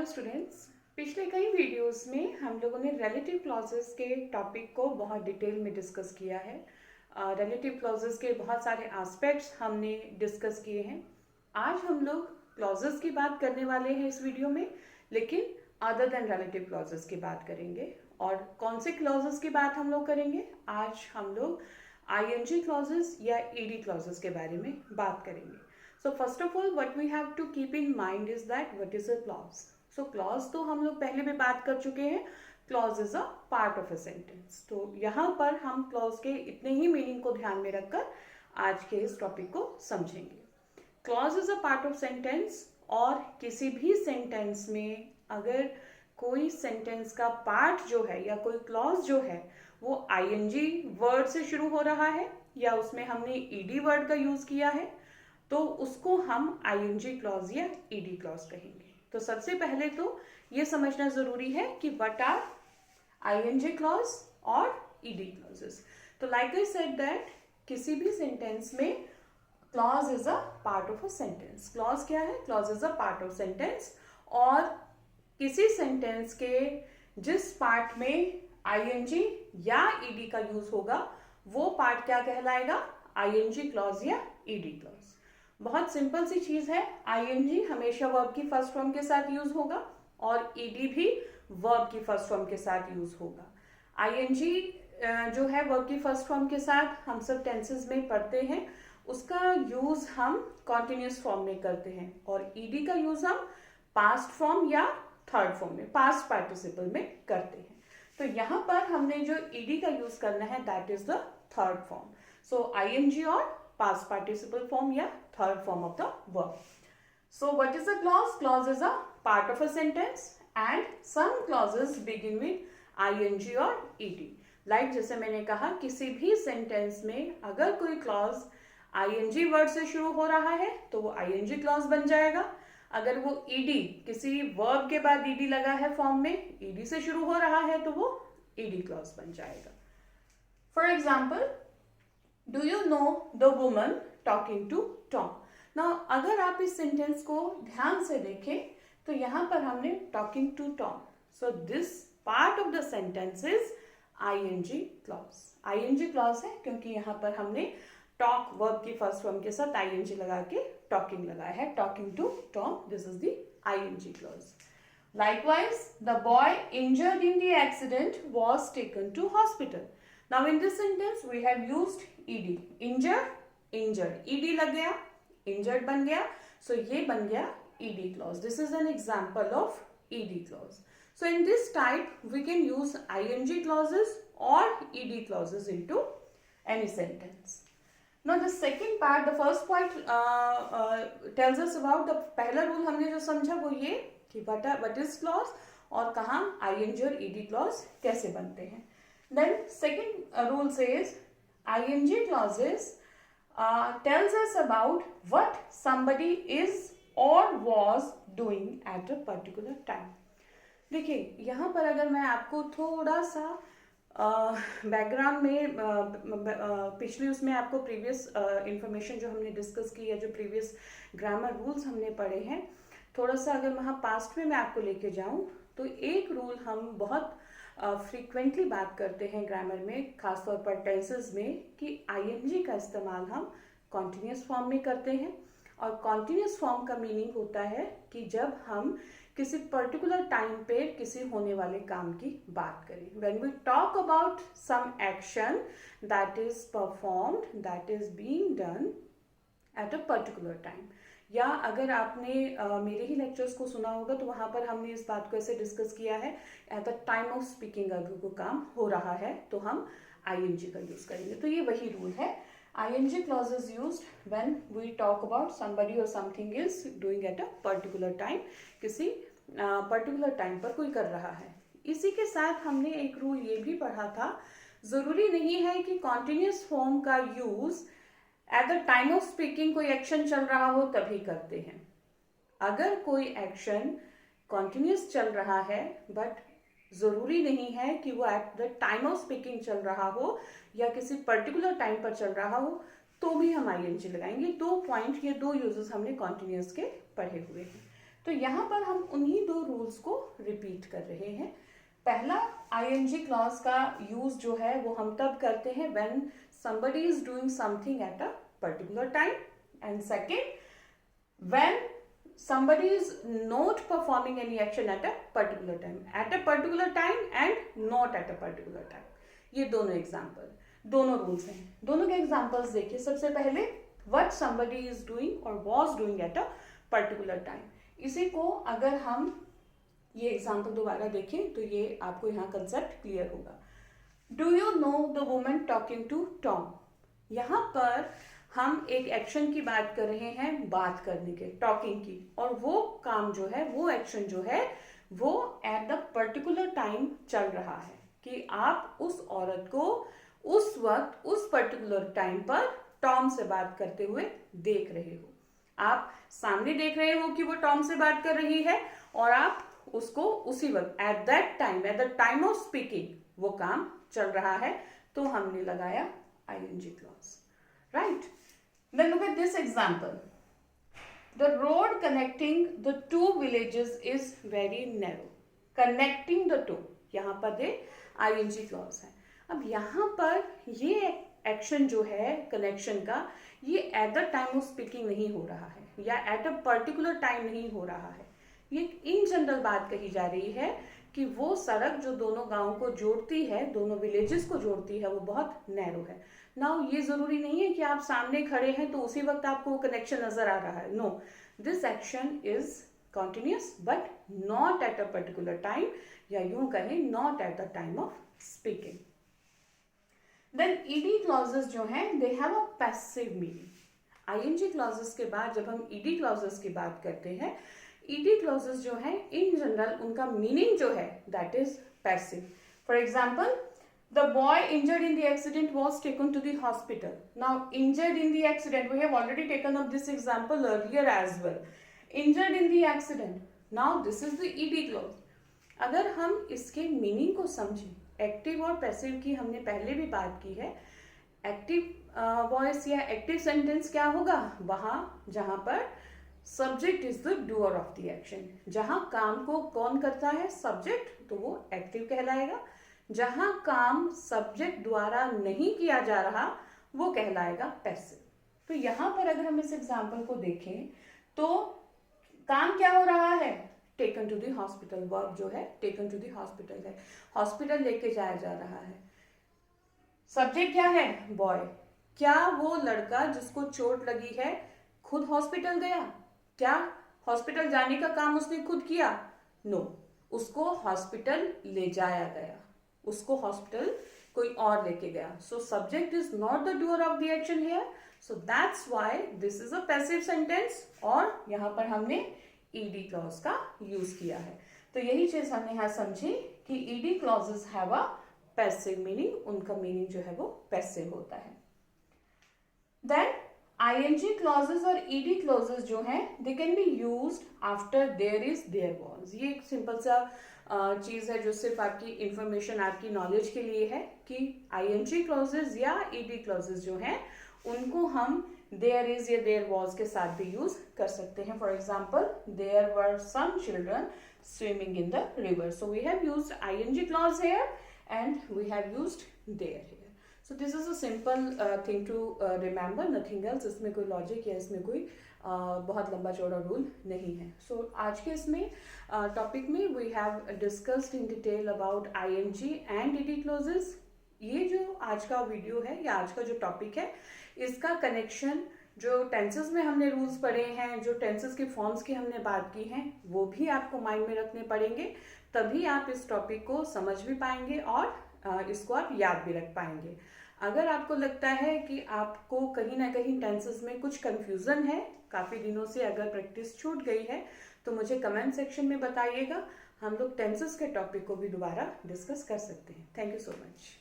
Students, पिछले कई videos में हम लोगों ने रिलेटिव क्लॉजेस के टॉपिक को बहुत डिटेल में डिस्कस किया है। रिलेटिव क्लॉजेस के बहुत सारे एस्पेक्ट्स हमने डिस्कस किए हैं। आज हम लोग क्लॉजेस की बात करने वाले हैं इस वीडियो में, लेकिन अदर देन रिलेटिव क्लॉजेस की बात करेंगे। और कौन से क्लॉजेस की बात हम लोग करेंगे? आज हम लोग आईएनजी क्लॉजेस या ईडी क्लॉजेस के बारे में बात करेंगे। So first of all, what we have to keep in mind is that what is a clause. So clause तो हम लोग पहले भी बात कर चुके हैं। Clause is a part of a sentence. तो यहाँ पर हम clause के इतने ही मीनिंग को ध्यान में रखकर आज के इस टॉपिक को समझेंगे। Clause is a part of sentence, और किसी भी सेंटेंस में अगर कोई सेंटेंस का पार्ट जो है या कोई क्लॉज जो है वो आईएनजी वर्ड से शुरू हो रहा है या उसमें हमने ईडी वर्ड का यूज किया है, तो उसको हम आईएनजी क्लॉज या ईडी क्लॉज कहेंगे। तो सबसे पहले तो ये समझना जरूरी है कि व्हाट आर आईएनजी क्लॉज और ईडी क्लॉजेस। तो लाइक आई सेड दैट किसी भी सेंटेंस में clause is a part of a sentence. Clause क्या है? Clause is a part of sentence, और किसी सेंटेंस के जिस पार्ट में आईएनजी या ईडी का यूज होगा वो पार्ट क्या कहलाएगा? आईएनजी क्लॉज या ईडी क्लॉज। बहुत सिंपल सी चीज है। आईएनजी हमेशा वर्ब की फर्स्ट फॉर्म के साथ यूज होगा और ईडी भी वर्ब की फर्स्ट फॉर्म के साथ यूज होगा। आईएनजी जो है वर्ब की फर्स्ट फॉर्म के साथ हम सब टेंसेस में पढ़ते हैं, उसका यूज हम कॉन्टिन्यूस फॉर्म में करते हैं, और ईडी का यूज हम पास्ट फॉर्म या थर्ड फॉर्म में, पास्ट पार्टिसिपल में करते हैं। तो यहाँ पर हमने जो ईडी का यूज करना है that is the third form. So ING और past participle form या third form of the verb. So what is a clause? Clause is a part of a sentence and some clauses begin with ing or ed. Like जैसे मैंने कहा, किसी भी sentence में अगर कोई क्लॉज ing वर्ड से शुरू हो रहा है तो वो ing क्लॉज बन जाएगा। अगर वो ed किसी वर्ब के बाद ed लगा है फॉर्म में, ed से शुरू हो रहा है तो वो ed क्लॉज बन जाएगा। For example, Do you know the woman talking to Tom? Now, अगर आप इस सेंटेंस को ध्यान से देखें तो यहाँ पर हमने talking to Tom. So this part of the sentence is ing clause. ing clause है क्योंकि यहाँ पर हमने talk verb की first form के साथ ing लगा के talking लगाया है। Talking to Tom, this is the ing clause. Likewise, the boy injured in the accident was taken to hospital. Now in this sentence we have used ed. Injured, injured, ed लग गया, injured बन गया, so ये बन गया ed clause. This is an example of ed clause. So in this type we can use ing clauses or ed clauses into any sentence. Now the second part, the first point tells us about the पहला rule हमने जो समझा वो ये कि what is clause और कहाँ ing और ed clause कैसे बनते हैं। Then second rule says ing clauses tells us about what somebody is or was doing at a particular time. देखिए यहाँ पर अगर मैं आपको थोड़ा सा बैकग्राउंड में पिछली उसमें आपको प्रीवियस इंफॉर्मेशन जो हमने डिस्कस की है, जो प्रीवियस ग्रामर रूल्स हमने पढ़े हैं, थोड़ा सा अगर वहाँ पास्ट में मैं आपको लेके जाऊँ तो एक रूल हम बहुत फ्रीक्वेंटली बात करते हैं ग्रामर में, खासतौर पर टेंसेस में, कि आईएनजी का इस्तेमाल हम कॉन्टिन्यूस फॉर्म में करते हैं। और कॉन्टिन्यूस फॉर्म का मीनिंग होता है कि जब हम किसी पर्टिकुलर टाइम पे किसी होने वाले काम की बात करें। When we talk about some action that is performed, that is being done at a particular time, या अगर आपने मेरे ही लेक्चर्स को सुना होगा तो वहाँ पर हमने इस बात को ऐसे डिस्कस किया है, eight the time of speaking अगर कोई काम हो रहा है तो हम आईएनजी का यूज करेंगे। तो ये वही रूल है। ING clause is used when we talk about somebody और something is doing at a particular time, किसी पर्टिकुलर टाइम पर कोई कर रहा है। इसी के साथ हमने एक रूल ये भी पढ़ा था, जरूरी नहीं है कि कॉन्टिन्यूस फॉर्म का use eight the time of speaking कोई एक्शन चल रहा हो तभी करते हैं। अगर कोई एक्शन कॉन्टिन्यूस चल रहा है बट जरूरी नहीं है कि वो eight the time of speaking चल रहा हो या किसी पर्टिकुलर टाइम पर चल रहा हो तो भी हम आईएनजी लगाएंगे। 2 पॉइंट, ये 2 यूजेस हमने कॉन्टिन्यूस के पढ़े हुए हैं। तो यहाँ पर हम उन्हीं दो रूल्स को रिपीट कर रहे हैं। पहला आईएनजी क्लॉज का यूज जो है वो हम तब करते हैं when somebody is doing something at a particular time, and second when somebody is not performing any action at a particular time, at a particular time and not at a particular time. ये दोनों example, दोनों rules हैं। दोनों के examples देखिए। सबसे पहले what somebody is doing or was doing at a particular time, इसी को अगर हम ये एग्जाम्पल दोबारा देखें तो ये आपको यहाँ कंसेप्ट क्लियर होगा। Do you know the woman talking to Tom, यहाँ पर हम एक एक्शन की बात कर रहे हैं, बात करने के, टॉकिंग की, और वो काम जो है, वो एक्शन जो है वो एट द पर्टिकुलर टाइम चल रहा है कि आप उस औरत को उस वक्त उस पर्टिकुलर टाइम पर टॉम से बात करते हुए देख रहे हो। आप सामने देख रहे हो कि वो टॉम से बात कर रही है और आप उसको उसी वक्त at that time, at the time of speaking वो काम चल रहा है, तो हमने लगाया ING clause, right. Then look at this example, the road connecting the two villages is very narrow, connecting the two, यहाँ पर दे आईएनजी क्लॉज है। अब यहाँ पर ये एक्शन जो है कनेक्शन का, ये eight the time of speaking नहीं हो रहा है या एट अ पर्टिकुलर टाइम नहीं हो रहा है। ये इन जनरल बात कही जा रही है कि वो सड़क जो दोनों गांव को जोड़ती है, दोनों विलेजेस को जोड़ती है, वो बहुत नैरो है। नाउ ये जरूरी नहीं है कि आप सामने खड़े हैं तो उसी वक्त आपको वो कनेक्शन नजर आ रहा है। No, this action is continuous but not at a particular time, या यूं कहें not at the time of speaking. Then ED clauses जो हैं they have a passive meaning. ING clauses के बाद जब हम ईडी क्लॉजेस की बात करते हैं, ईडी क्लॉजेस जो है इन जनरल उनका मीनिंग जो है that is passive. For example, the boy injured in the accident was taken to the hospital. Now injured in the accident, we have already taken up this example earlier as well. Injured in the accident, now this is the ED clause. अगर हम इसके meaning को समझें, active और passive की हमने पहले भी बात की है। एक्टिव वॉइस या एक्टिव सेंटेंस क्या होगा, वहां जहां पर subject is the doer of the action, जहां काम को कौन करता है, सब्जेक्ट, तो वो एक्टिव कहलाएगा। जहां काम सब्जेक्ट द्वारा नहीं किया जा रहा वो कहलाएगा पैसिव। तो यहां पर अगर हम इस एग्जाम्पल को देखें तो काम क्या हो रहा है, taken to the hospital, verb जो है टेकन टू द हॉस्पिटल है, हॉस्पिटल लेके जाया जा रहा है। सब्जेक्ट क्या है, बॉय। क्या वो लड़का जिसको चोट लगी है खुद हॉस्पिटल गया, क्या हॉस्पिटल जाने का काम उसने खुद किया, नो, उसको हॉस्पिटल ले जाया गया, उसको हॉस्पिटल कोई और लेके गया। So subject is not the doer of the action here, so that's why this is a passive sentence, और यहाँ पर हमने ईडी क्लॉज का यूज किया है। तो यही चीज हमने यहाँ समझी कि ED clauses have a passive meaning, उनका मीनिंग जो है वो पैसिव होता है। देन आईएनजी क्लॉजेस और ईडी क्लॉजेस जो हैं they can be used after there is there was. ये एक सिंपल सा चीज है जो सिर्फ आपकी इंफॉर्मेशन, आपकी नॉलेज के लिए है कि आईएनजी क्लॉजेस या ईडी क्लॉजेस जो हैं उनको हम देयर इज या देयर वाज के साथ भी यूज कर सकते हैं। For example, there were some children swimming in the river, so we have used ING clause here and we have used there here. So this is a simple thing to remember, nothing else. इसमें कोई logic या इसमें कोई बहुत लंबा चौड़ा rule नहीं है। So आज के इसमें टॉपिक में we have discussed in detail about ING and ED clauses. ये जो आज का वीडियो है या आज का जो टॉपिक है, इसका कनेक्शन जो टेंसेस में हमने रूल्स पढ़े हैं, जो टेंसेस के फॉर्म्स की हमने बात की हैं, वो भी आपको माइंड में रखने पड़ेंगे, तभी आप इस टॉपिक को समझ भी पाएंगे और इसको आप याद भी रख पाएंगे। अगर आपको लगता है कि आपको कहीं ना कहीं टेंसेस में कुछ कंफ्यूजन है, काफ़ी दिनों से अगर प्रैक्टिस छूट गई है, तो मुझे कमेंट सेक्शन में बताइएगा। हम लोग टेंसेस के टॉपिक को भी दोबारा डिस्कस कर सकते हैं। Thank you so much.